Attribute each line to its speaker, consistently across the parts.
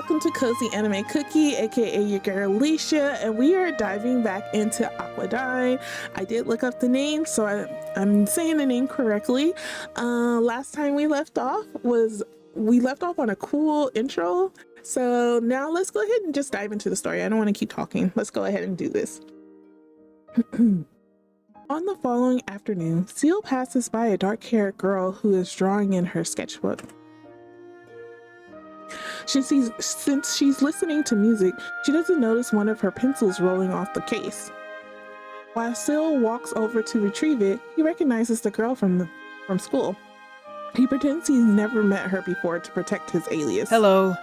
Speaker 1: welcome to CozyAnimeCookie, aka your girl Alicia, and we are diving back into Aquadine. I did look up the name, so I'm saying the name correctly. Last time we left off on a cool intro, so now let's go ahead and just dive into the story. I don't want to keep talking. Let's go ahead and do this. On the following afternoon, Seal passes by a dark-haired girl who is drawing in her sketchbook. Since she's listening to music, she doesn't notice one of her pencils rolling off the case. While Seal walks over to retrieve it, he recognizes the girl from school. He pretends he's never met her before to protect his alias.
Speaker 2: Hello.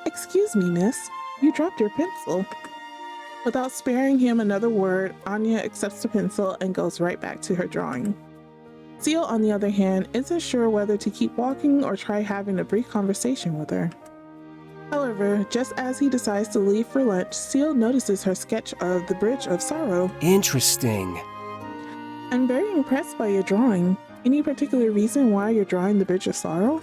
Speaker 1: Excuse me, miss. You dropped your pencil. Without sparing him another word, Anya accepts the pencil and goes right back to her drawing. Seal, on the other hand, isn't sure whether to keep walking or try having a brief conversation with her. However, just as he decides to leave for lunch, Seal notices her sketch of the Bridge of Sorrow.
Speaker 2: Interesting.
Speaker 1: I'm very impressed by your drawing. Any particular reason why you're drawing the Bridge of Sorrow?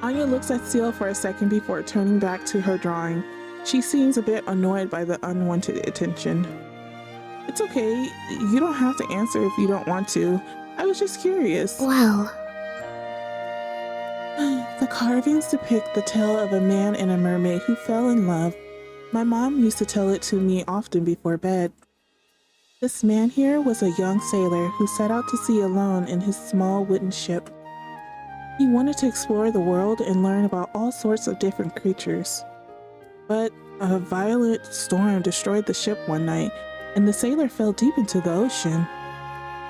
Speaker 1: Anya looks at Seal for a second before turning back to her drawing. She seems a bit annoyed by the unwanted attention. It's okay, you don't have to answer if you don't want to. I was just curious.
Speaker 3: Well,
Speaker 1: the carvings depict the tale of a man and a mermaid who fell in love. My mom used to tell it to me often before bed. This man here was a young sailor who set out to sea alone in his small wooden ship. He wanted to explore the world and learn about all sorts of different creatures. But a violent storm destroyed the ship one night, and the sailor fell deep into the ocean.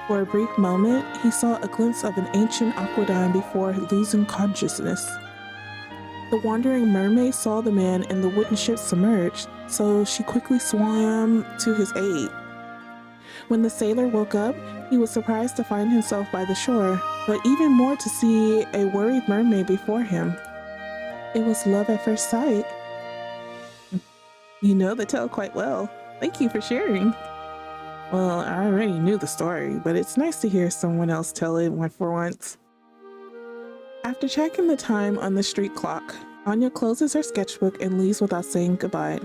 Speaker 1: For a brief moment, he saw a glimpse of an ancient Aquadine before losing consciousness. The wandering mermaid saw the man and the wooden ship submerged, so she quickly swam to his aid. When the sailor woke up, he was surprised to find himself by the shore, but even more to see a worried mermaid before him. It was love at first sight. You know the tale quite well. Thank you for sharing. Well, I already knew the story, but it's nice to hear someone else tell it for once. After checking the time on the street clock, Anya closes her sketchbook and leaves without saying goodbye.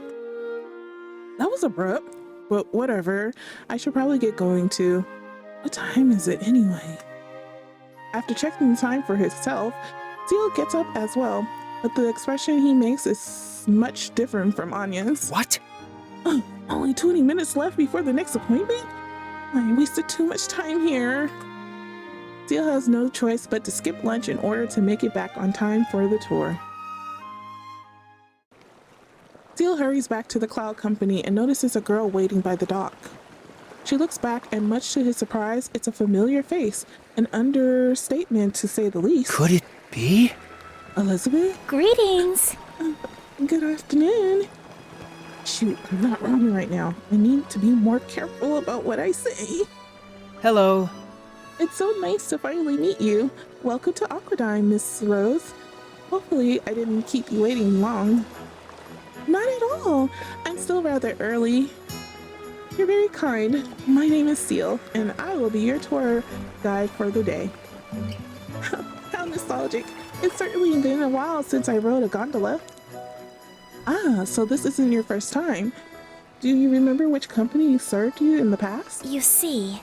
Speaker 1: That was abrupt, but whatever. I should probably get going too. What time is it anyway? After checking the time for himself, Seal gets up as well, but the expression he makes is much different from Anya's.
Speaker 2: What?
Speaker 1: Only 20 minutes left before the next appointment? I wasted too much time here. Seal has no choice but to skip lunch in order to make it back on time for the tour. Seal hurries back to the Cloud Company and notices a girl waiting by the dock. She looks back and much to his surprise, it's a familiar face, an understatement to say the least.
Speaker 2: Could it be?
Speaker 1: Elizabeth?
Speaker 3: greetings.
Speaker 1: Good afternoon. Shoot, I'm not running right now. I need to be more careful about what I say.
Speaker 2: Hello.
Speaker 1: It's so nice to finally meet you. Welcome to Aquadine, Miss Rose. Hopefully I didn't keep you waiting long. Not at all. I'm still rather early. You're very kind. My name is Seal, and I will be your tour guide for the day. How nostalgic. It's certainly been a while since I rode a gondola. Ah, so this isn't your first time. Do you remember which company served you in the past?
Speaker 3: You see,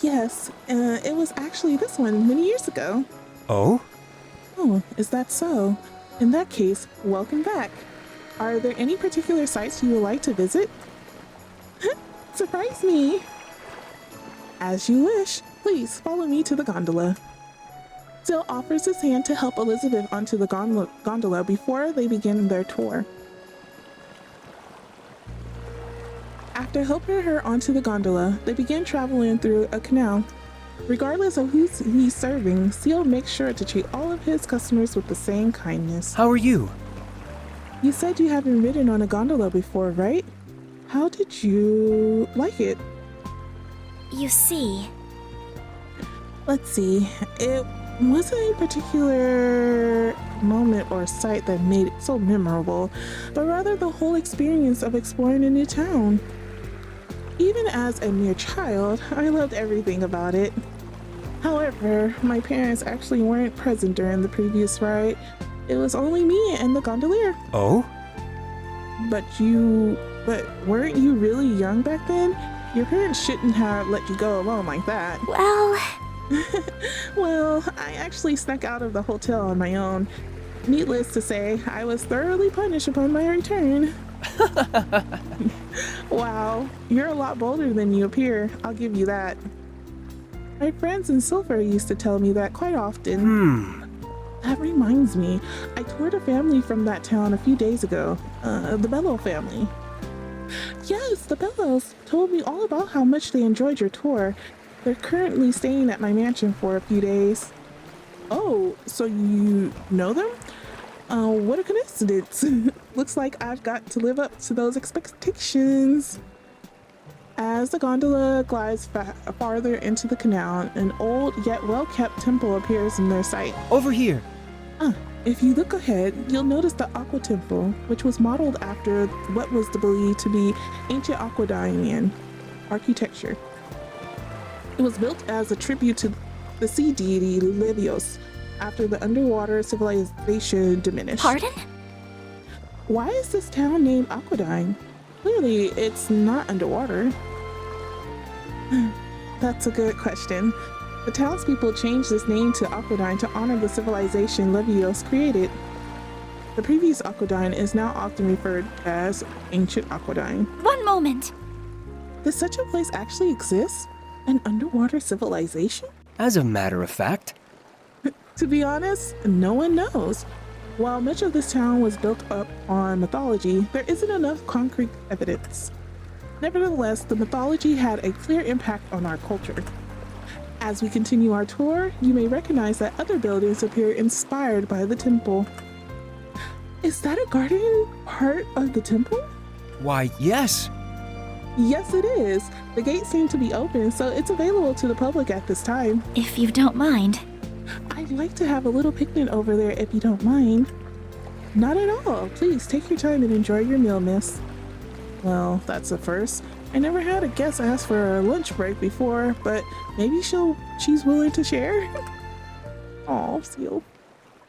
Speaker 1: Yes, it was actually this one many years ago.
Speaker 2: Oh?
Speaker 1: Oh, is that so? In that case, welcome back. Are there any particular sites you would like to visit? Surprise me! As you wish. Please follow me to the gondola. Seal offers his hand to help Elizabeth onto the gondola before they begin their tour. After helping her onto the gondola, they begin traveling through a canal. Regardless of who he's serving, Seal makes sure to treat all of his customers with the same kindness.
Speaker 2: How are you?
Speaker 1: You said you haven't ridden on a gondola before, right? How did you like it?
Speaker 3: you see,
Speaker 1: Let's see. It wasn't a particular moment or sight that made it so memorable, but rather the whole experience of exploring a new town. Even as a mere child, I loved everything about it. However, my parents actually weren't present during the previous ride. It was only me and the gondolier.
Speaker 2: Oh?
Speaker 1: But weren't you really young back then? Your parents shouldn't have let you go alone like that.
Speaker 3: Well,
Speaker 1: Well, I actually snuck out of the hotel on my own. Needless to say, I was thoroughly punished upon my return. Wow, you're a lot bolder than you appear, I'll give you that. My friends in Silver used to tell me that quite often. That reminds me, I toured a family from that town a few days ago, the Bellow family. Yes, the Bellows told me all about how much they enjoyed your tour. They're currently staying at my mansion for a few days. Oh, so you know them? What a coincidence. Looks like I've got to live up to those expectations. As the gondola glides farther into the canal, an old yet well-kept temple appears in their sight.
Speaker 2: Over here.
Speaker 1: If you look ahead, you'll notice the Aqua Temple, which was modeled after what was believed to be ancient Aquadine architecture. It was built as a tribute to the sea deity Levios after the underwater civilization diminished.
Speaker 3: pardon?
Speaker 1: Why is this town named Aquadine? Clearly, it's not underwater. That's a good question. The townspeople changed this name to Aquadine to honor the civilization Levios created. The previous Aquadine is now often referred as Ancient Aquadine.
Speaker 3: One moment.
Speaker 1: Does such a place actually exist? An underwater civilization?
Speaker 2: As a matter of fact.
Speaker 1: To be honest, no one knows. While much of this town was built up on mythology, there isn't enough concrete evidence. Nevertheless, the mythology had a clear impact on our culture. As we continue our tour, you may recognize that other buildings appear inspired by the temple. Is that a garden part of the temple?
Speaker 2: Why, yes.
Speaker 1: Yes, it is. The gates seem to be open, so it's available to the public at this time.
Speaker 3: If you don't mind.
Speaker 1: I'd like to have a little picnic over there if you don't mind. Not at all. Please take your time and enjoy your meal, miss. Well, that's a first. I never had a guest ask for a lunch break before, but maybe she's willing to share. Aw, Seal.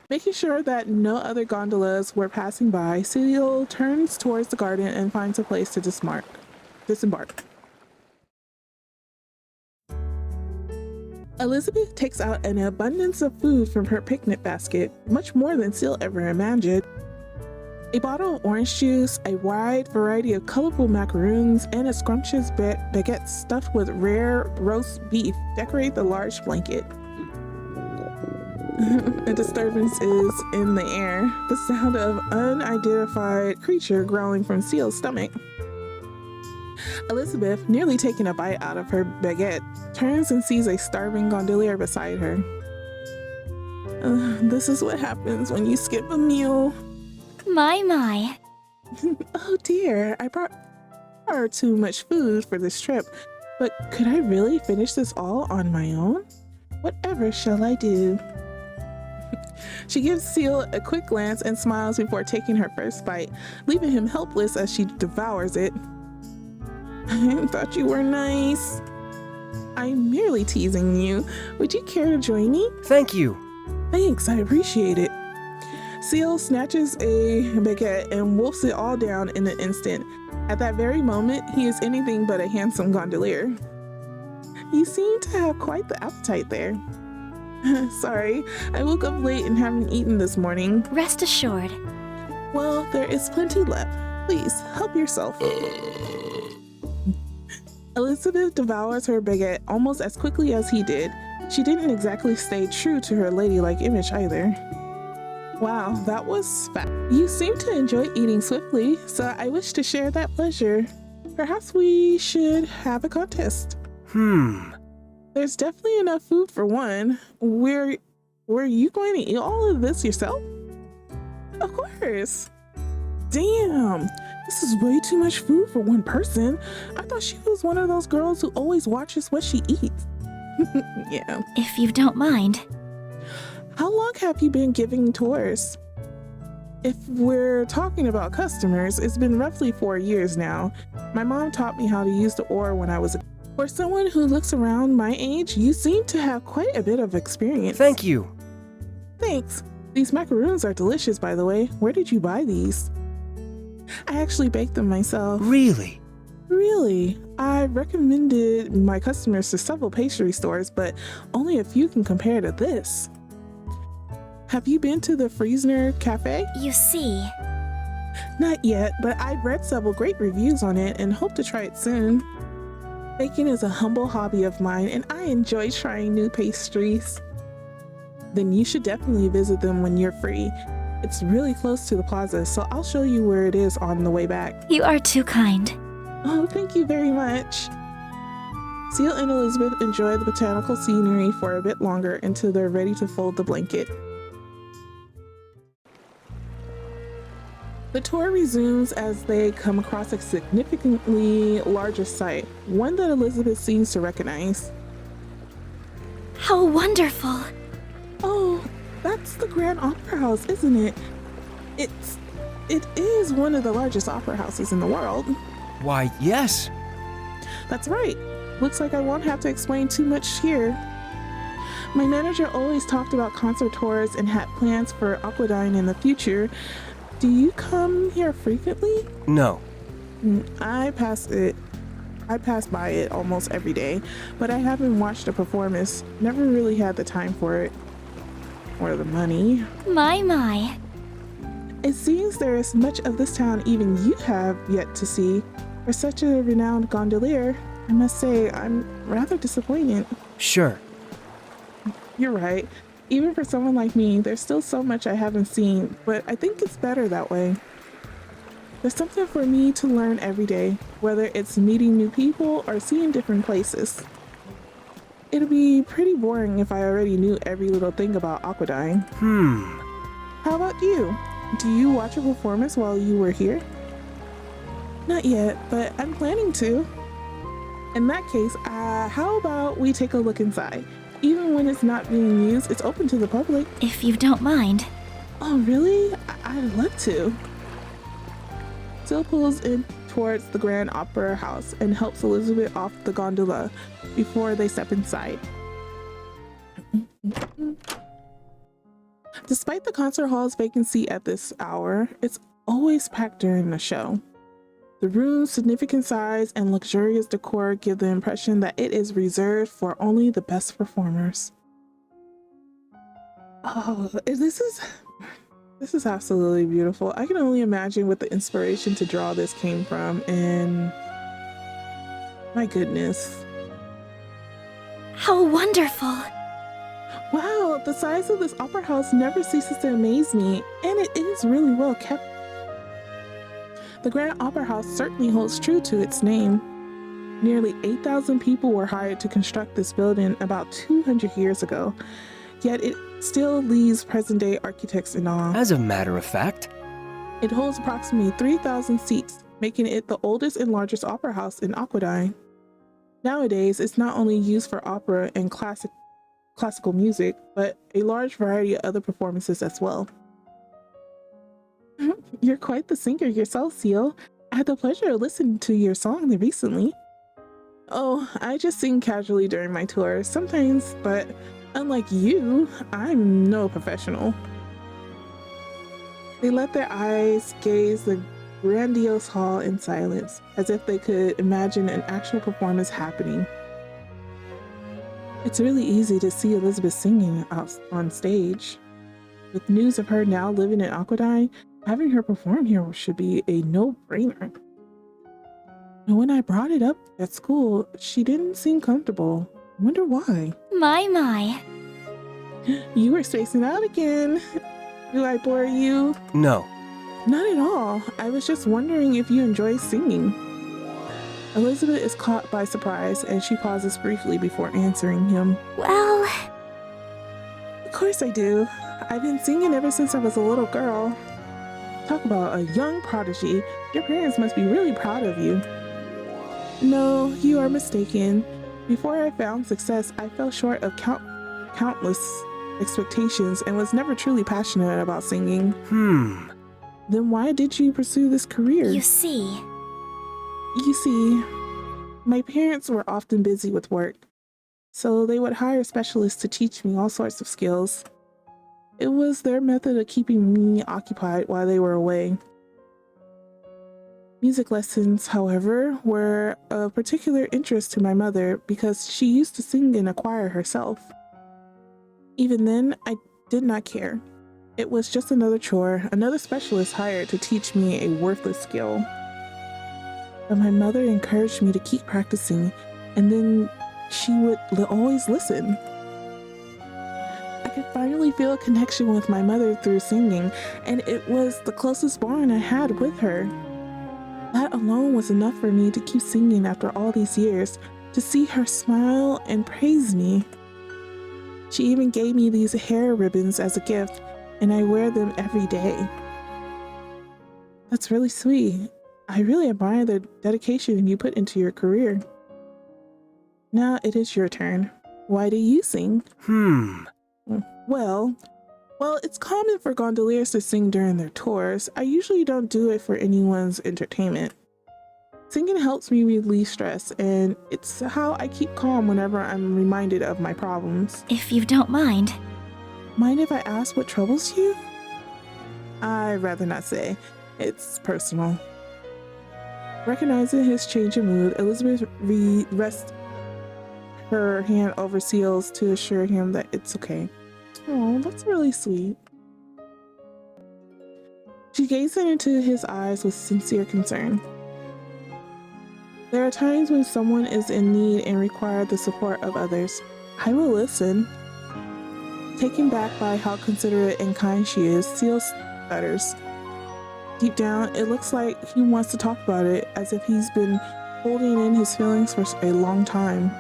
Speaker 1: Making sure that no other gondolas were passing by, Seal turns towards the garden and finds a place to disembark. Elizabeth takes out an abundance of food from her picnic basket, much more than Seal ever imagined. A bottle of orange juice, a wide variety of colorful macaroons, and a scrumptious baguette stuffed with rare roast beef decorate the large blanket. A disturbance is in the air, the sound of unidentified creature growling from Seal's stomach. Elizabeth, nearly taking a bite out of her baguette, turns and sees a starving gondolier beside her. This is what happens when you skip a meal.
Speaker 3: My.
Speaker 1: Oh dear, I brought far too much food for this trip, but could I really finish this all on my own? Whatever shall I do? She gives Seal a quick glance and smiles before taking her first bite, leaving him helpless as she devours it. I thought you were nice. I'm merely teasing you. Would you care to join me?
Speaker 2: Thank you.
Speaker 1: Thanks, I appreciate it. Seal snatches a baguette and wolfs it all down in an instant. At that very moment, he is anything but a handsome gondolier. You seem to have quite the appetite there. Sorry, I woke up late and haven't eaten this morning.
Speaker 3: Rest assured.
Speaker 1: Well, there is plenty left. Please, help yourself. Elizabeth devours her baguette almost as quickly as he did. She didn't exactly stay true to her ladylike image either. Wow, that was fast. You seem to enjoy eating swiftly, so I wish to share that pleasure. Perhaps we should have a contest. There's definitely enough food for one. Were you going to eat all of this yourself? Of course. Damn, this is way too much food for one person. I thought she was one of those girls who always watches what she eats. Yeah.
Speaker 3: If you don't mind.
Speaker 1: How long have you been giving tours? If we're talking about customers, it's been roughly 4 years now. My mom taught me how to use the oar when I was a... For someone who looks around my age, you seem to have quite a bit of experience.
Speaker 2: Thank you.
Speaker 1: Thanks. These macaroons are delicious, by the way. Where did you buy these? I actually baked them myself.
Speaker 2: Really?
Speaker 1: Really? I recommended my customers to several pastry stores, but only a few can compare to this. Have you been to the Friesner Cafe?
Speaker 3: You see,
Speaker 1: Not yet, but I've read several great reviews on it and hope to try it soon. Baking is a humble hobby of mine, and I enjoy trying new pastries. Then you should definitely visit them when you're free. It's really close to the plaza, so I'll show you where it is on the way back.
Speaker 3: you are too kind.
Speaker 1: Oh, thank you very much. Seal and Elizabeth enjoy the botanical scenery for a bit longer until they're ready to fold the blanket. The tour resumes as they come across a significantly larger site, one that Elizabeth seems to recognize.
Speaker 3: How wonderful.
Speaker 1: Oh, that's the Grand Opera House, isn't it? It is one of the largest opera houses in the world.
Speaker 2: Why, yes.
Speaker 1: That's right. Looks like I won't have to explain too much here. My manager always talked about concert tours and had plans for Aquadine in the future. Do you come here frequently?
Speaker 2: No.
Speaker 1: I pass by it almost every day, but I haven't watched a performance. Never really had the time for it. Or the money.
Speaker 3: My.
Speaker 1: It seems there is much of this town even you have yet to see. For such a renowned gondolier, I must say I'm rather disappointed.
Speaker 2: Sure.
Speaker 1: You're right. Even for someone like me, there's still so much I haven't seen, but I think it's better that way. There's something for me to learn every day, whether it's meeting new people or seeing different places. It'd be pretty boring if I already knew every little thing about Aquadine. How about you? Do you watch a performance while you were here? Not yet, but I'm planning to. In that case, how about we take a look inside? Even when it's not being used, it's open to the public.
Speaker 3: If you don't mind.
Speaker 1: Oh, really? I'd love to. Still pulls in towards the Grand Opera House and helps Elizabeth off the gondola before they step inside. Despite the concert hall's vacancy at this hour, it's always packed during the show. The room's significant size and luxurious decor give the impression that it is reserved for only the best performers. Oh, this is absolutely beautiful. I can only imagine what the inspiration to draw this came from, and my goodness.
Speaker 3: How wonderful.
Speaker 1: Wow, the size of this opera house never ceases to amaze me, and it is really well kept. The Grand Opera House certainly holds true to its name. Nearly 8,000 people were hired to construct this building about 200 years ago, yet it still leaves present-day architects in awe.
Speaker 2: As a matter of fact.
Speaker 1: It holds approximately 3,000 seats, making it the oldest and largest opera house in Aquadine. Nowadays, it's not only used for opera and classical music, but a large variety of other performances as well. You're quite the singer yourself, Seal. I had the pleasure of listening to your song recently. Oh, I just sing casually during my tours sometimes, but unlike you, I'm no professional. They let their eyes gaze the grandiose hall in silence, as if they could imagine an actual performance happening. It's really easy to see Elizabeth singing out on stage. With news of her now living in Aquadine, having her perform here should be a no-brainer. And when I brought it up at school, she didn't seem comfortable. I wonder why.
Speaker 3: My.
Speaker 1: You were spacing out again. Do I bore you?
Speaker 2: No.
Speaker 1: Not at all. I was just wondering if you enjoy singing. Elizabeth is caught by surprise and she pauses briefly before answering him.
Speaker 3: Well,
Speaker 1: Of course I do. I've been singing ever since I was a little girl. Talk about a young prodigy. Your parents must be really proud of you. No, you are mistaken. Before I found success, I fell short of countless expectations and was never truly passionate about singing. Then why did you pursue this career?
Speaker 3: you see.
Speaker 1: You see, my parents were often busy with work, so they would hire specialists to teach me all sorts of skills. It was their method of keeping me occupied while they were away. Music lessons, however, were of particular interest to my mother because she used to sing in a choir herself. Even then, I did not care. It was just another chore, another specialist hired to teach me a worthless skill. But my mother encouraged me to keep practicing, and then she would always listen. I could finally feel a connection with my mother through singing, and it was the closest bond I had with her. That alone was enough for me to keep singing after all these years, to see her smile and praise me. She even gave me these hair ribbons as a gift, and I wear them every day. That's really sweet. I really admire the dedication you put into your career. Now it is your turn. Why do you sing? Well, it's common for gondoliers to sing during their tours. I usually don't do it for anyone's entertainment. Singing helps me relieve stress, and it's how I keep calm whenever I'm reminded of my problems.
Speaker 3: If you don't mind.
Speaker 1: Mind if I ask what troubles you? I'd rather not say. It's personal. Recognizing his change in mood, Elizabeth rests her hand over Seal's to assure him that it's okay. Oh, that's really sweet. She gazed into his eyes with sincere concern. There are times when someone is in need and requires the support of others. I will listen. Taken back by how considerate and kind she is, Seal stutters. Deep down, it looks like he wants to talk about it, as if he's been holding in his feelings for a long time.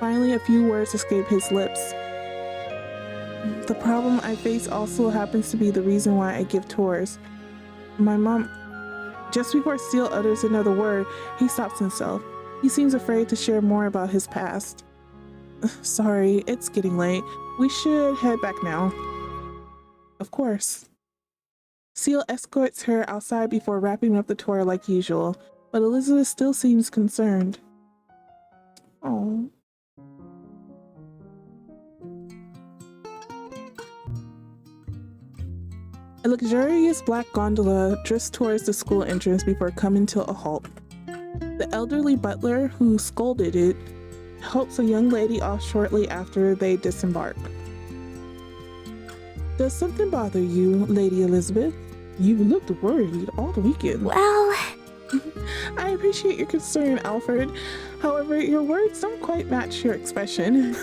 Speaker 1: Finally, a few words escape his lips. The problem I face also happens to be the reason why I give tours. My mom... Just before Seal utters another word, he stops himself. He seems afraid to share more about his past. Sorry, it's getting late. We should head back now. Of course. Seal escorts her outside before wrapping up the tour like usual, but Elizabeth still seems concerned. Oh. A luxurious black gondola drifts towards the school entrance before coming to a halt. The elderly butler, who scolded it, helps a young lady off shortly after they disembark. Does something bother you, Lady Elizabeth? You looked worried all the weekend.
Speaker 3: Well...
Speaker 1: I appreciate your concern, Alfred. However, your words don't quite match your expression.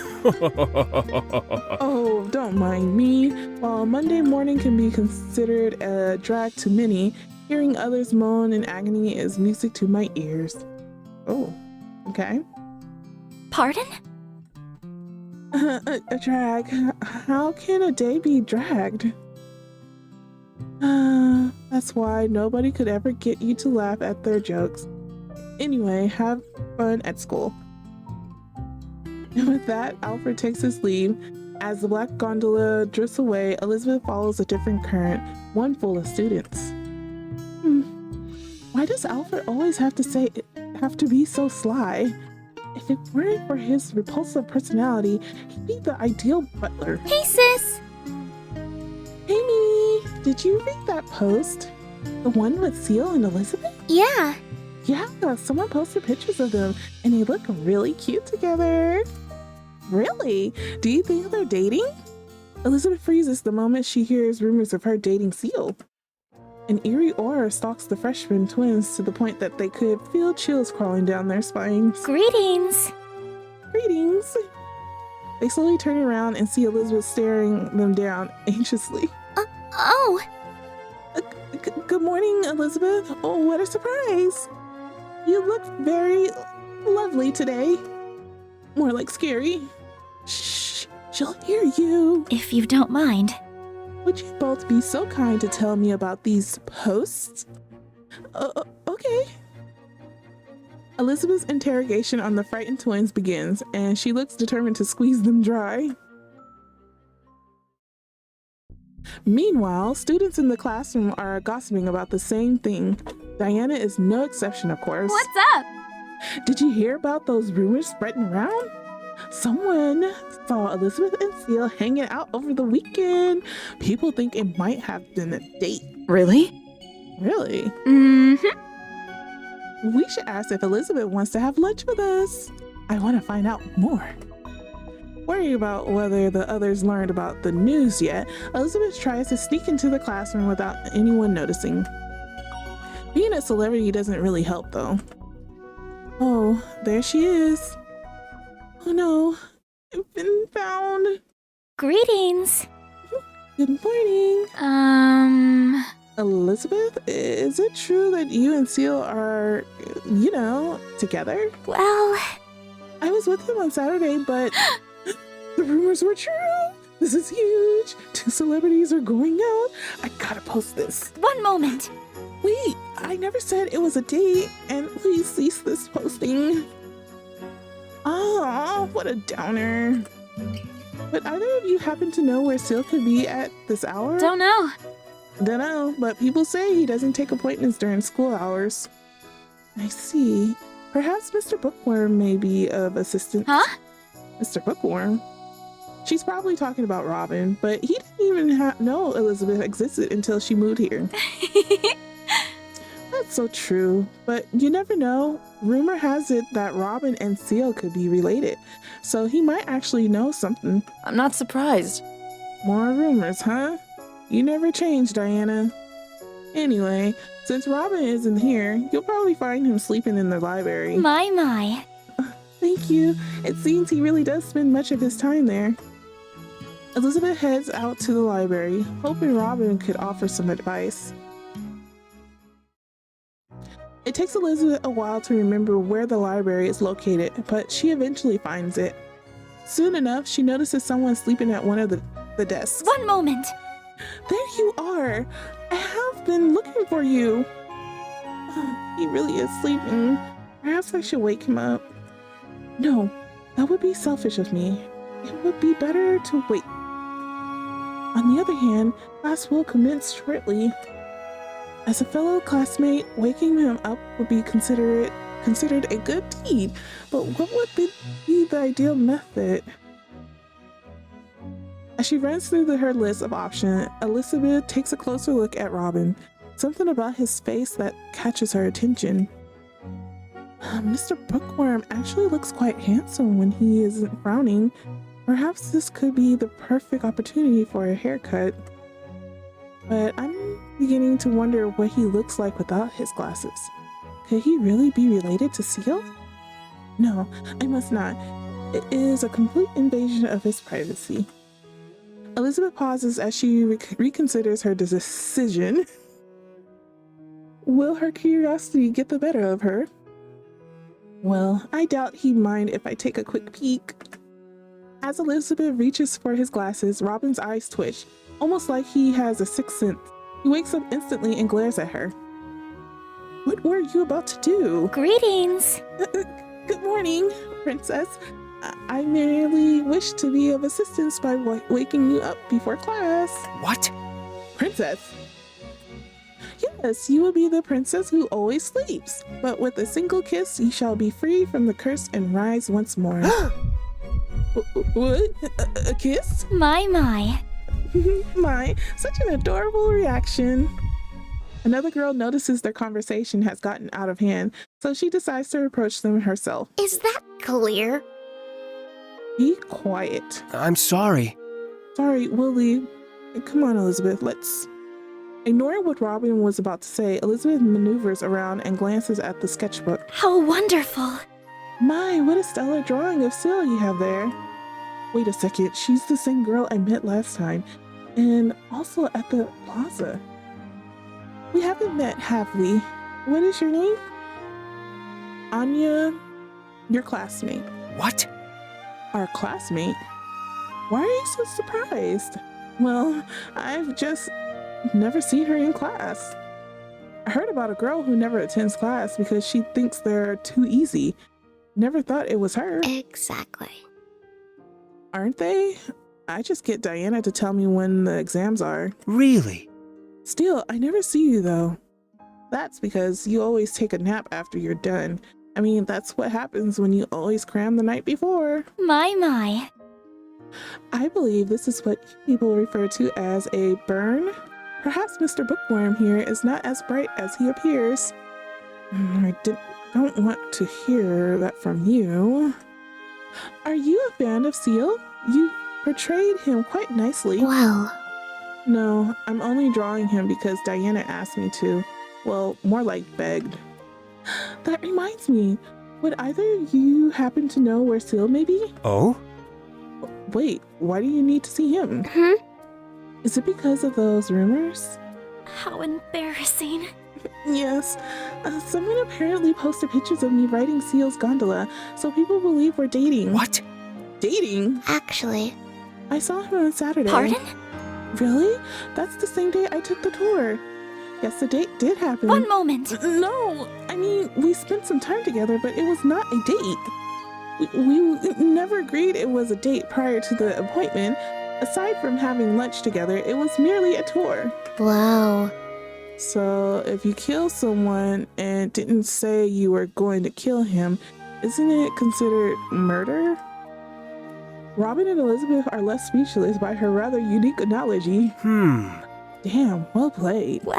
Speaker 1: Oh, don't mind me. While Monday morning can be considered a drag to many, hearing others moan in agony is music to my ears. Oh, okay.
Speaker 3: Pardon?
Speaker 1: A drag. How can a day be dragged? That's why nobody could ever get you to laugh at their jokes. Anyway, have fun at school. And with that, Alfred takes his leave. As the black gondola drifts away, Elizabeth follows a different current, one full of students. Why does Alfred always have to be so sly? If it weren't for his repulsive personality, he'd be the ideal butler.
Speaker 3: Hey, sis!
Speaker 1: Hey, Mimi! Did you read that post? The one with Seal and Elizabeth?
Speaker 3: Yeah.
Speaker 1: Yeah, someone posted pictures of them, and they look really cute together. Really? Do you think they're dating? Elizabeth freezes the moment she hears rumors of her dating Seal. An eerie aura stalks the freshman twins to the point that they could feel chills crawling down their spines.
Speaker 3: Greetings.
Speaker 1: Greetings. They slowly turn around and see Elizabeth staring them down anxiously.
Speaker 3: Oh.
Speaker 1: Good morning, Elizabeth. Oh, what a surprise. You look very lovely today. More like scary. Shh, she'll hear you.
Speaker 3: If you don't mind.
Speaker 1: Would you both be so kind to tell me about these posts? Okay. Elizabeth's interrogation on the frightened twins begins, and she looks determined to squeeze them dry. Meanwhile, students in the classroom are gossiping about the same thing. Diana is no exception, of course.
Speaker 3: What's up?
Speaker 1: Did you hear about those rumors spreading around? Someone saw Elizabeth and Seal hanging out over the weekend. People think it might have been a date.
Speaker 4: Really?
Speaker 1: Really?
Speaker 3: Mm-hmm.
Speaker 1: We should ask if Elizabeth wants to have lunch with us. I want to find out more. Worrying about whether the others learned about the news yet, Elizabeth tries to sneak into the classroom without anyone noticing. Being a celebrity doesn't really help, though. Oh, there she is. Oh no, I've been found.
Speaker 3: Greetings.
Speaker 1: Good morning. Elizabeth, is it true that you and Seal are, together?
Speaker 3: Well,
Speaker 1: I was with him on Saturday, but the rumors were true. This is huge. 2 celebrities are going out. I gotta post this.
Speaker 3: one moment.
Speaker 1: Wait, I never said it was a date, and please cease this posting. Oh, what a downer. Would either of you happen to know where Seal could be at this hour?
Speaker 3: Don't know.
Speaker 1: Dunno, but people say he doesn't take appointments during school hours. I see. Perhaps Mr. Bookworm may be of assistance.
Speaker 3: Huh?
Speaker 1: Mr. Bookworm? She's probably talking about Robin, but he didn't even know Elizabeth existed until she moved here. That's so true, but you never know. Rumor has it that Robin and Seal could be related, so he might actually know something.
Speaker 4: I'm not surprised.
Speaker 1: More rumors, huh? You never change, Diana. Anyway, since Robin isn't here, you'll probably find him sleeping in the library.
Speaker 3: My.
Speaker 1: Thank you. It seems he really does spend much of his time there. Elizabeth heads out to the library, hoping Robin could offer some advice. It takes Elizabeth a while to remember where the library is located, but she eventually finds it. Soon enough, she notices someone sleeping at one of the desks.
Speaker 3: One moment.
Speaker 1: There you are! I have been looking for you! Oh, he really is sleeping. Perhaps I should wake him up. No, that would be selfish of me. It would be better to wait. On the other hand, class will commence shortly. As a fellow classmate, waking him up would be considered a good deed, but what would be the ideal method? As she runs through her list of options, Elizabeth takes a closer look at Robin. Something about his face that catches her attention. Mr. Bookworm actually looks quite handsome when he isn't frowning. Perhaps this could be the perfect opportunity for a haircut. But I'm beginning to wonder what he looks like without his glasses. Could he really be related to Seal? No, I must not. It is a complete invasion of his privacy. Elizabeth pauses as she reconsiders her decision. Will her curiosity get the better of her? Well, I doubt he'd mind if I take a quick peek. As Elizabeth reaches for his glasses, Robin's eyes twitch, almost like he has a sixth sense. He wakes up instantly and glares at her. What were you about to do?
Speaker 3: Greetings.
Speaker 1: Good morning, princess. I merely wish to be of assistance by waking you up before class.
Speaker 2: What?
Speaker 1: Princess? Yes, you will be the princess who always sleeps. But with a single kiss, you shall be free from the curse and rise once more. What? A kiss?
Speaker 3: My.
Speaker 1: My, such an adorable reaction. Another girl notices their conversation has gotten out of hand, so she decides to approach them herself.
Speaker 3: Is that clear?
Speaker 1: Be quiet.
Speaker 2: I'm sorry.
Speaker 1: Sorry, we'll leave. Come on, Elizabeth, let's... Ignoring what Robin was about to say, Elizabeth maneuvers around and glances at the sketchbook.
Speaker 3: How wonderful.
Speaker 1: My, what a stellar drawing of Seal you have there. Wait a second, she's the same girl I met last time, and also at the plaza. We haven't met, have we? What is your name? Anya, your classmate.
Speaker 2: What?
Speaker 1: Our classmate? Why are you so surprised? Well, I've just never seen her in class. I heard about a girl who never attends class because she thinks they're too easy. Never thought it was her.
Speaker 3: Exactly.
Speaker 1: Aren't they? I just get Diana to tell me when the exams are.
Speaker 2: Really?
Speaker 1: Still, I never see you though. That's because you always take a nap after you're done. I mean, that's what happens when you always cram the night before.
Speaker 3: My.
Speaker 1: I believe this is what people refer to as a burn. Perhaps Mr. Bookworm here is not as bright as he appears. Don't want to hear that from you. Are you a fan of Seal? You portrayed him quite nicely.
Speaker 3: Well,
Speaker 1: No, I'm only drawing him because Diana asked me to. Well, more like begged. That reminds me, would either of you happen to know where Seal may be?
Speaker 2: Oh?
Speaker 1: Wait, why do you need to see him? Is it because of those rumors?
Speaker 3: How embarrassing.
Speaker 1: Yes. Someone apparently posted pictures of me riding Seal's gondola, so people believe we're dating.
Speaker 2: What?
Speaker 1: Dating?
Speaker 3: Actually,
Speaker 1: I saw him on Saturday.
Speaker 3: pardon?
Speaker 1: Really? That's the same day I took the tour. Yes, the date did happen.
Speaker 3: One moment.
Speaker 1: No, I mean, we spent some time together, but it was not a date. We never agreed it was a date prior to the appointment. Aside from having lunch together, it was merely a tour.
Speaker 3: Wow.
Speaker 1: So, if you kill someone and didn't say you were going to kill him, isn't it considered murder? Robin and Elizabeth are left speechless by her rather unique analogy. Damn, well played.
Speaker 3: Well,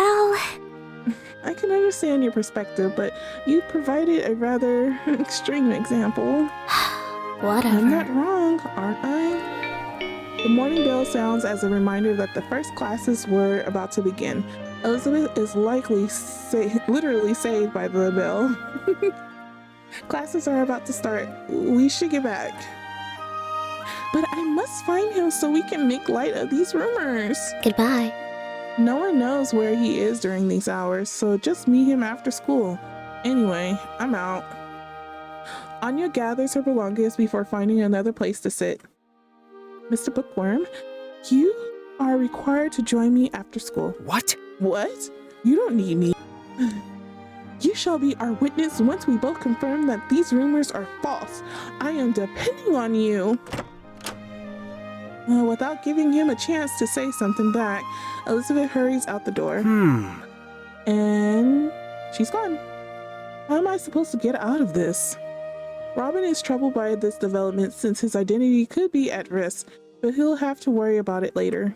Speaker 1: I can understand your perspective, but you provided a rather extreme example.
Speaker 3: whatever.
Speaker 1: I'm not wrong, aren't I? The morning bell sounds as a reminder that the first classes were about to begin. Elizabeth is likely literally saved by the bell. Classes are about to start. We should get back. But I must find him so we can make light of these rumors.
Speaker 3: Goodbye.
Speaker 1: No one knows where he is during these hours, so just meet him after school. Anyway, I'm out. Anya gathers her belongings before finding another place to sit. Mr. Bookworm, you are required to join me after school.
Speaker 2: What?
Speaker 1: What? You don't need me. You shall be our witness once we both confirm that these rumors are false. I am depending on you. Without giving him a chance to say something back, Elizabeth hurries out the door. And she's gone. How am I supposed to get out of this? Robin is troubled by this development since his identity could be at risk, but he'll have to worry about it later.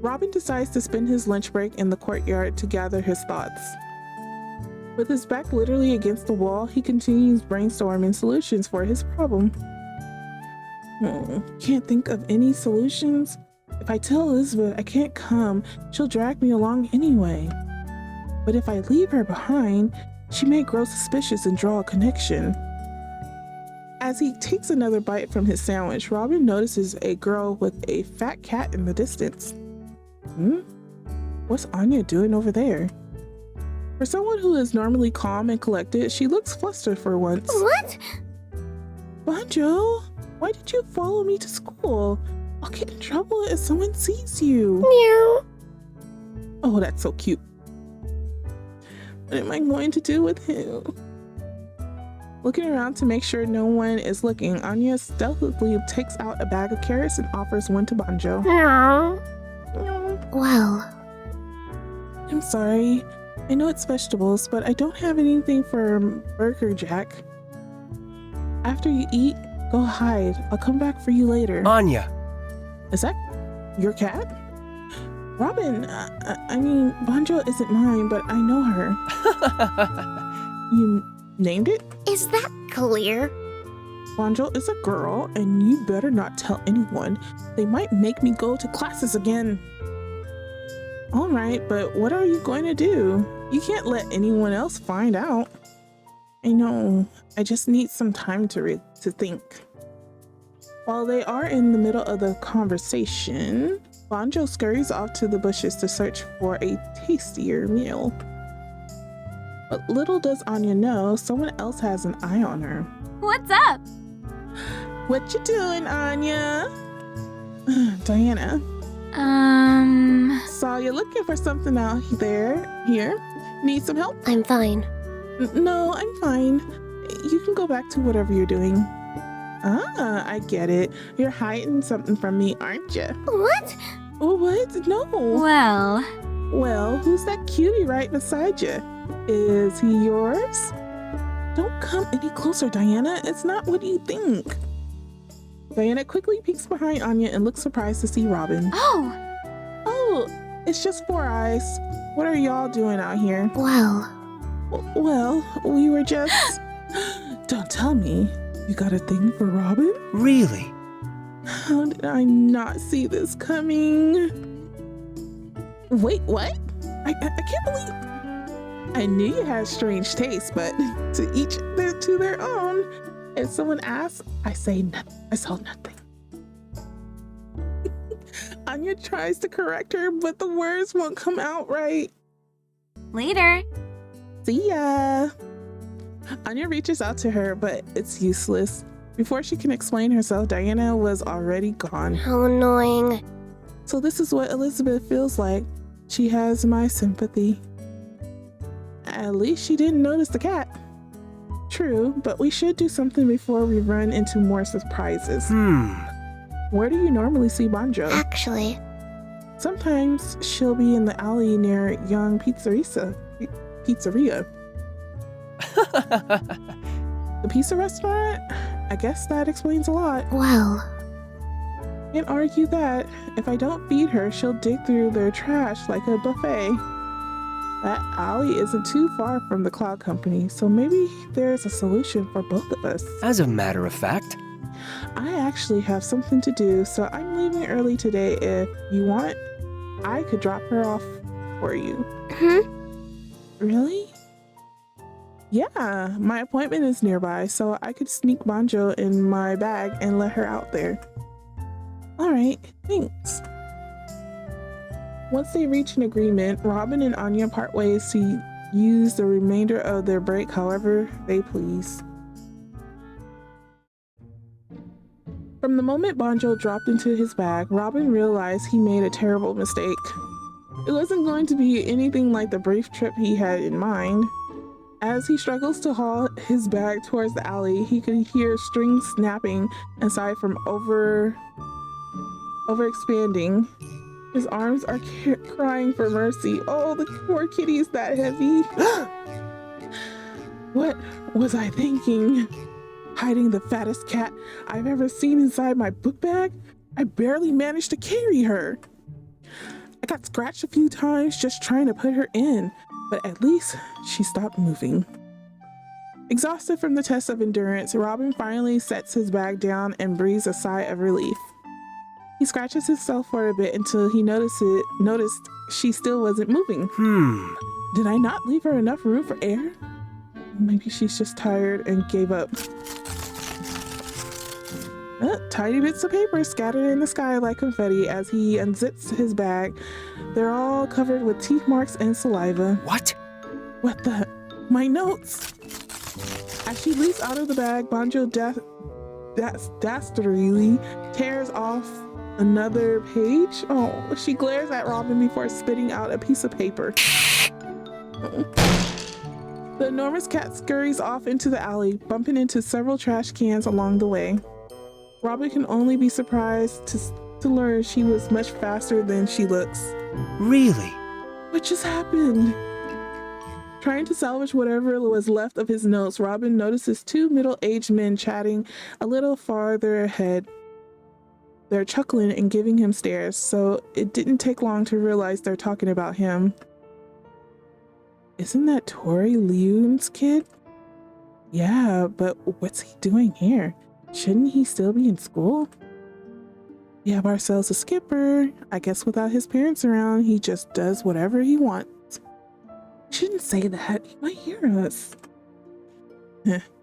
Speaker 1: Robin decides to spend his lunch break in the courtyard to gather his thoughts. With his back literally against the wall, he continues brainstorming solutions for his problem. Can't think of any solutions? If I tell Elizabeth I can't come, she'll drag me along anyway. But if I leave her behind, she may grow suspicious and draw a connection. As he takes another bite from his sandwich, Robin notices a girl with a fat cat in the distance. What's Anya doing over there? For someone who is normally calm and collected, she looks flustered for once.
Speaker 3: What?
Speaker 1: Banjo, why did you follow me to school? I'll get in trouble if someone sees you.
Speaker 3: Meow.
Speaker 1: Oh, that's so cute. What am I going to do with him? Looking around to make sure no one is looking, Anya stealthily takes out a bag of carrots and offers one to Banjo.
Speaker 3: Meow. Well,
Speaker 1: I'm sorry. I know it's vegetables, but I don't have anything for Burger Jack. After you eat, go hide. I'll come back for you later.
Speaker 2: Anya.
Speaker 1: Is that your cat? Robin, I mean, Banjo isn't mine, but I know her. You named it?
Speaker 3: is that clear?
Speaker 1: Banjo is a girl, and you better not tell anyone. They might make me go to classes again. All right, but what are you going to do? You can't let anyone else find out. I know, I just need some time to think. While they are in the middle of the conversation, Banjo scurries off to the bushes to search for a tastier meal. But little does Anya know, someone else has an eye on her.
Speaker 3: What's up?
Speaker 1: What you doing, Anya? Diana. Saw you looking for something out there. Here, need some help?
Speaker 3: I'm fine.
Speaker 1: No, I'm fine. You can go back to whatever you're doing. Ah, I get it. You're hiding something from me, aren't you?
Speaker 3: What?
Speaker 1: Oh, what? No.
Speaker 3: Well,
Speaker 1: Well, who's that cutie right beside you? Is he yours? Don't come any closer, Diana. It's not what you think. Diana quickly peeks behind Anya and looks surprised to see Robin. Oh, it's just Four Eyes. What are y'all doing out here?
Speaker 3: Well,
Speaker 1: We were just... Don't tell me. You got a thing for Robin?
Speaker 2: Really?
Speaker 1: How did I not see this coming? Wait, what? I can't believe... I knew you had strange taste, but to each to their own. If someone asks, I say nothing. I saw nothing. Anya tries to correct her, but the words won't come out right.
Speaker 4: Later.
Speaker 1: See ya. Anya reaches out to her, but it's useless. Before she can explain herself, Diana was already gone.
Speaker 3: how annoying.
Speaker 1: So this is what Elizabeth feels like. She has my sympathy. At least she didn't notice the cat. True, but we should do something before we run into more surprises. Where do you normally see Banjo?
Speaker 3: Actually,
Speaker 1: Sometimes she'll be in the alley near Young Pizzeria. The pizza restaurant? I guess that explains a lot.
Speaker 3: well,
Speaker 1: Can't argue that. If I don't feed her, she'll dig through their trash like a buffet. That alley isn't too far from the cloud company, so maybe there's a solution for both of us.
Speaker 2: As a matter of fact.
Speaker 1: I actually have something to do, so I'm leaving early today. If you want, I could drop her off for you. Really? Yeah, my appointment is nearby, so I could sneak Banjo in my bag and let her out there. All right, thanks. Once they reach an agreement, Robin and Anya part ways to use the remainder of their break however they please. From the moment Banjo dropped into his bag, Robin realized he made a terrible mistake. It wasn't going to be anything like the brief trip he had in mind. As he struggles to haul his bag towards the alley, he could hear strings snapping aside from overexpanding. His arms are crying for mercy. Oh, the poor kitty's that heavy. What was I thinking? Hiding the fattest cat I've ever seen inside my book bag? I barely managed to carry her. I got scratched a few times just trying to put her in, but at least she stopped moving. Exhausted from the test of endurance, Robin finally sets his bag down and breathes a sigh of relief. He scratches himself for a bit until he noticed she still wasn't moving. Did I not leave her enough room for air? Maybe she's just tired and gave up. Tiny bits of paper scattered in the sky like confetti as he unzips his bag. They're all covered with teeth marks and saliva.
Speaker 2: What?
Speaker 1: What the? My notes! As she leaps out of the bag, Banjo dastardly tears off another page. Oh, she glares at Robin before spitting out a piece of paper. The enormous cat scurries off into the alley, bumping into several trash cans along the way. Robin can only be surprised to learn she was much faster than she looks.
Speaker 2: Really?
Speaker 1: What just happened? Trying to salvage whatever was left of his notes, Robin notices two middle-aged men chatting a little farther ahead. They're chuckling and giving him stares, so it didn't take long to realize they're talking about him. Isn't that Tori Leung's kid? Yeah, but what's he doing here? Shouldn't he still be in school? We have ourselves a skipper. I guess without his parents around, he just does whatever he wants. Shouldn't say that. He might hear us.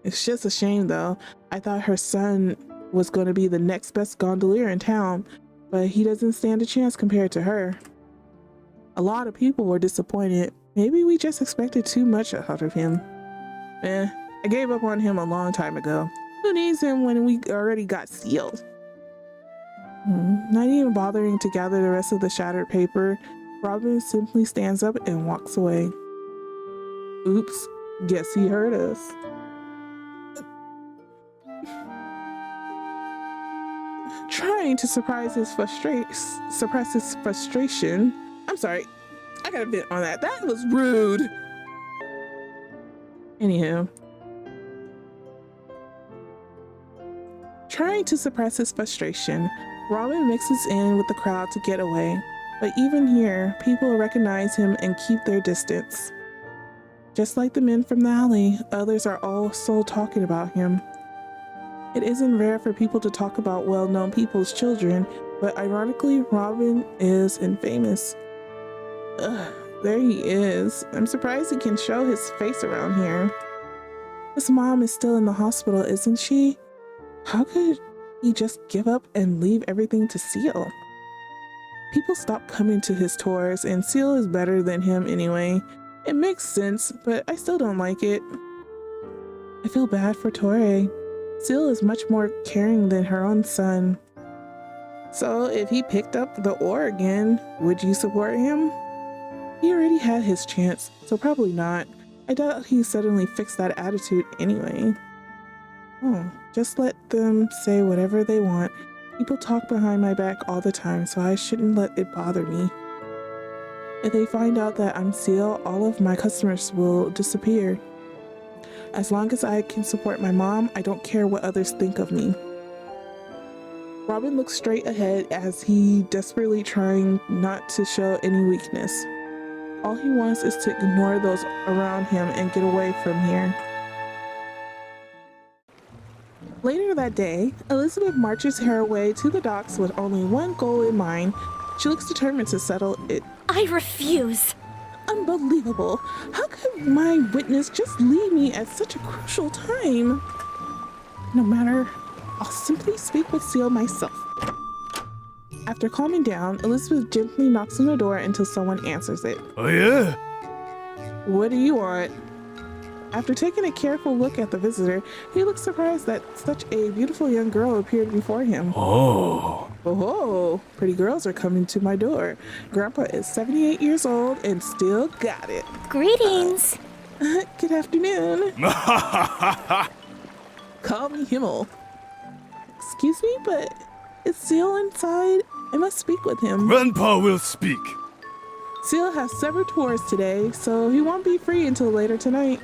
Speaker 1: It's just a shame, though. I thought her son was going to be the next best gondolier in town, but he doesn't stand a chance compared to her. A lot of people were disappointed. Maybe we just expected too much out of him. I gave up on him a long time ago. Who needs him when we already got sealed? Not even bothering to gather the rest of the shattered paper, Robin simply stands up and walks away. Oops, guess he heard us. Trying to suppress his frustration. I'm sorry, I got a bit on that. That was rude. Anywho. Trying to suppress his frustration, Robin mixes in with the crowd to get away. But even here, people recognize him and keep their distance. Just like the men from the alley, others are also talking about him. It isn't rare for people to talk about well-known people's children, but ironically, Robin is infamous. Ugh, there he is. I'm surprised he can show his face around here. His mom is still in the hospital, isn't she? How could he just give up and leave everything to Seal? People stop coming to his tours, and Seal is better than him anyway. It makes sense, but I still don't like it. I feel bad for Torre. Seal is much more caring than her own son. So if he picked up the oar again, would you support him? He already had his chance, so probably not. I doubt he suddenly fixed that attitude anyway. Oh, just let them say whatever they want. People talk behind my back all the time, so I shouldn't let it bother me. If they find out that I'm Seal, all of my customers will disappear. As long as I can support my mom, I don't care what others think of me. Robin looks straight ahead as he desperately trying not to show any weakness. All he wants is to ignore those around him and get away from here. Later that day, Elizabeth marches her way to the docks with only one goal in mind. She looks determined to settle it.
Speaker 3: I refuse.
Speaker 1: Unbelievable. How could my witness just leave me at such a crucial time? No matter, I'll simply speak with Seal myself. After calming down, Elizabeth gently knocks on the door until someone answers it.
Speaker 2: Oh yeah?
Speaker 1: What do you want? After taking a careful look at the visitor, he looks surprised that such a beautiful young girl appeared before him.
Speaker 2: Oh.
Speaker 1: Oh, pretty girls are coming to my door. Grandpa is 78 years old and still got it.
Speaker 3: Greetings.
Speaker 1: Good afternoon. Call me Himmel. Excuse me, but is Seal inside? I must speak with him.
Speaker 2: Grandpa will speak.
Speaker 1: Seal has several tours today, so he won't be free until later tonight.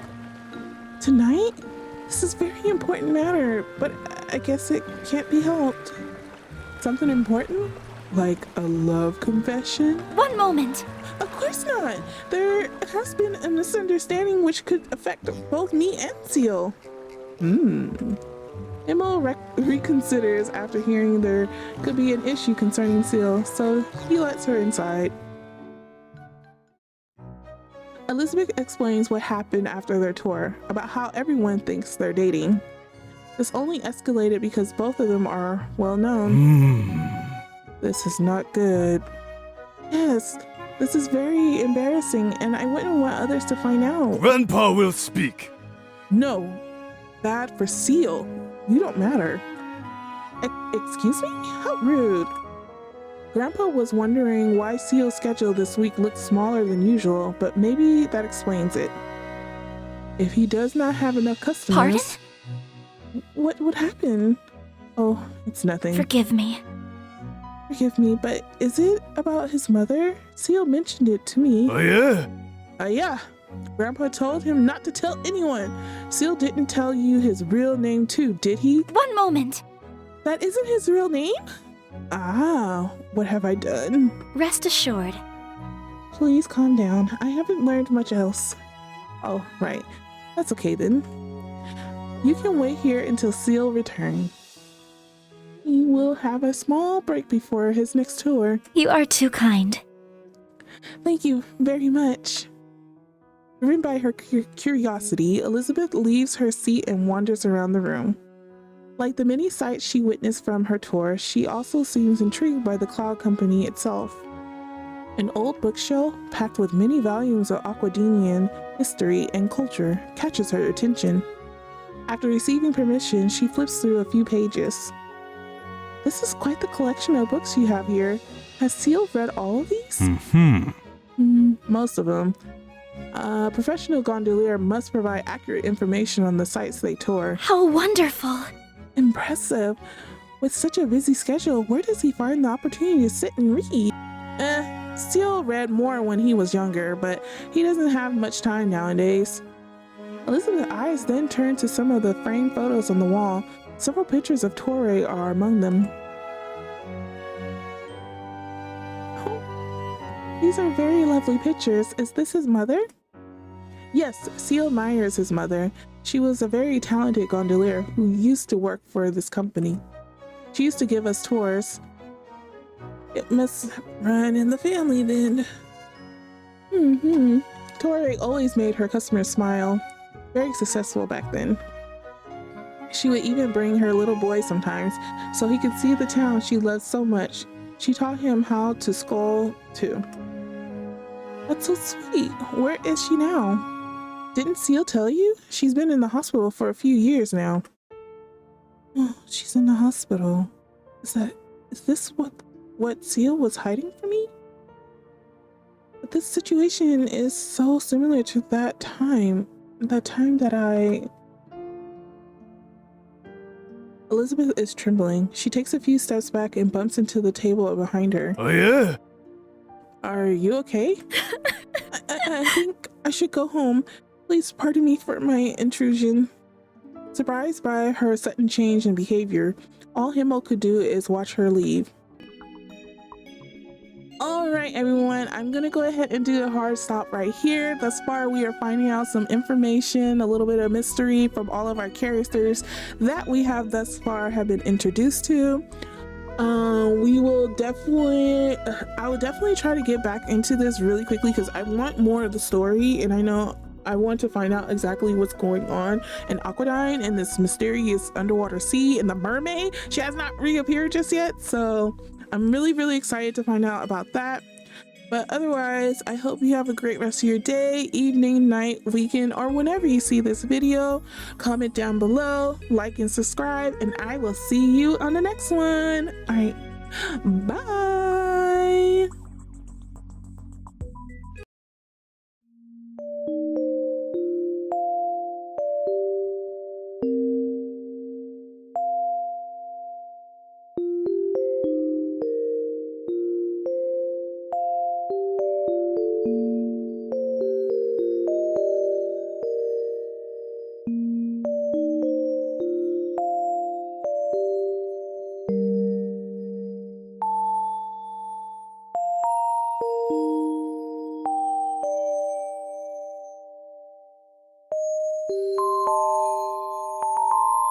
Speaker 1: Tonight? This is a very important matter, but I guess it can't be helped. Something important? Like a love confession?
Speaker 3: One moment.
Speaker 1: Of course not. There has been a misunderstanding which could affect both me and Seal. Emma reconsiders after hearing there could be an issue concerning Seal, so he lets her inside. Elizabeth explains what happened after their tour, about how everyone thinks they're dating. This only escalated because both of them are well known. This is not good. Yes, this is very embarrassing, and I wouldn't want others to find out.
Speaker 2: Grandpa will speak.
Speaker 1: No, bad for Seal. You don't matter. Excuse me? How rude. Grandpa was wondering why Seal's schedule this week looked smaller than usual, but maybe that explains it. If he does not have enough customers...
Speaker 3: Pardon?
Speaker 1: What happened? Oh, it's nothing.
Speaker 3: Forgive me.
Speaker 1: Forgive me, but is it about his mother? Seal mentioned it to me.
Speaker 2: Oh yeah?
Speaker 1: Yeah. Grandpa told him not to tell anyone. Seal didn't tell you his real name too, did he?
Speaker 3: One moment.
Speaker 1: That isn't his real name? Ah, what have I done?
Speaker 3: Rest assured.
Speaker 1: Please calm down. I haven't learned much else. Oh, right. That's okay then. You can wait here until Seal returns. He will have a small break before his next tour.
Speaker 3: You are too kind.
Speaker 1: Thank you very much. Driven by her curiosity, Elizabeth leaves her seat and wanders around the room. Like the many sights she witnessed from her tour, she also seems intrigued by the Cloud Company itself. An old bookshelf, packed with many volumes of Aquadinian history and culture, catches her attention. After receiving permission, she flips through a few pages. This is quite the collection of books you have here. Has Seal read all of these? Most of them. A professional gondolier must provide accurate information on the sites they tour.
Speaker 3: How wonderful.
Speaker 1: Impressive. With such a busy schedule, where does he find the opportunity to sit and read? Seal read more when he was younger, but he doesn't have much time nowadays. Elizabeth's eyes then turned to some of the framed photos on the wall. Several pictures of Torre are among them. Oh, these are very lovely pictures. Is this his mother? Yes, Seal Meyer is his mother. She was a very talented gondolier who used to work for this company. She used to give us tours. It must run in the family then. Torre always made her customers smile. Very successful back then. She would even bring her little boy sometimes so he could see the town she loved so much. She taught him how to scold too. That's so sweet. Where is she now? Didn't Seal tell you? She's been in the hospital for a few years now. Oh, she's in the hospital. Is this what Seal was hiding from me? But this situation is so similar to that time that I... Elizabeth is trembling. She takes a few steps back and bumps into the table behind her.
Speaker 2: Oh yeah?
Speaker 1: Are you okay? I think I should go home. Please pardon me for my intrusion. Surprised by her sudden change in behavior, all Himmel could do is watch her leave. Alright everyone, I'm gonna go ahead and do a hard stop right here. Thus far we are finding out some information, a little bit of mystery from all of our characters that we have thus far have been introduced to. I will definitely try to get back into this really quickly because I want more of the story, and I want to find out exactly what's going on in Aquadine and this mysterious underwater sea, and the mermaid. She has not reappeared just yet, so I'm really excited to find out about that. But otherwise, I hope you have a great rest of your day, evening, night, weekend, or whenever you see this video. Comment down below, like and subscribe, and I will see you on the next one. All right, bye.